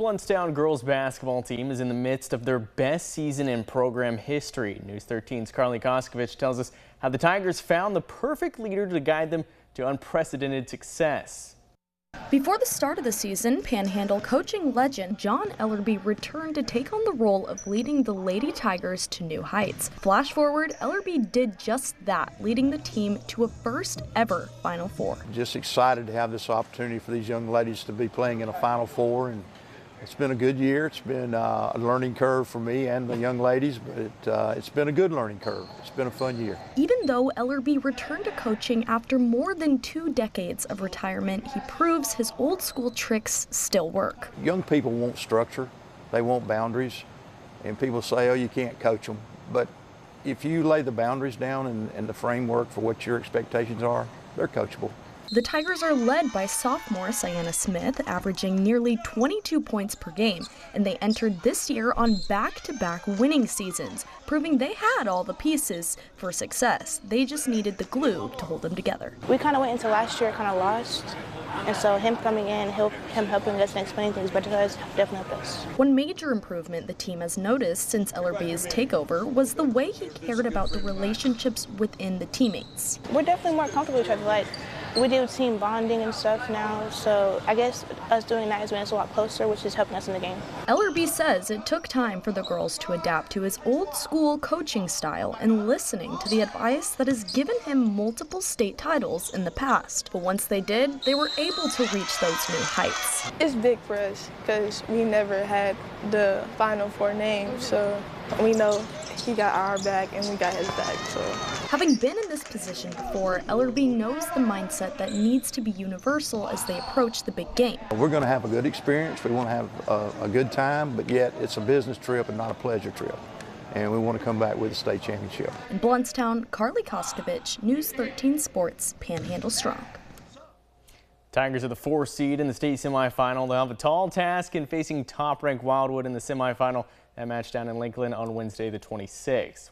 Blountstown girls basketball team is in the midst of their best season in program history. News 13's Carly Koskovich tells us how the Tigers found the perfect leader to guide them to unprecedented success. Before the start of the season, Panhandle coaching legend John Ellerby returned to take on the role of leading the Lady Tigers to new heights. Flash forward, Ellerby did just that, leading the team to a first ever Final Four. Just excited to have this opportunity for these young ladies to be playing in a Final Four, and it's been a good year. It's been a learning curve for me and the young ladies, but it's been a good learning curve. It's been a fun year. Even though Ellerby returned to coaching after more than 2 decades of retirement, he proves his old school tricks still work. Young people want structure, they want boundaries, and people say, oh, you can't coach them. But if you lay the boundaries down and the framework for what your expectations are, they're coachable. The Tigers are led by sophomore Sienna Smith, averaging nearly 22 points per game, and they entered this year on back-to-back winning seasons, proving they had all the pieces for success. They just needed the glue to hold them together. We kind of went into last year kind of lost, and so him coming in, him helping us and explaining things better to us definitely helped us. One major improvement the team has noticed since Ellerby's takeover was the way he cared about the relationships within the teammates. We're definitely more comfortable with each other. Like, we do team bonding and stuff now, so I guess us doing that has made us a lot closer, which is helping us in the game. Ellerby says it took time for the girls to adapt to his old school coaching style and listening to the advice that has given him multiple state titles in the past. But once they did, they were able to reach those new heights. It's big for us because we never had the Final Four name, so we know he got our back and we got his back. So, having been in this position before, Ellerby knows the mindset that needs to be universal as they approach the big game. We're going to have a good experience. We want to have a good time, but yet it's a business trip and not a pleasure trip. And we want to come back with a state championship. In Blountstown, Carly Koskovich, News 13 Sports, Panhandle Strong. Tigers are the 4th seed in the state semifinal. They'll have a tall task in facing top-ranked Wildwood in the semifinal. That match down in Lakeland on Wednesday the 26th.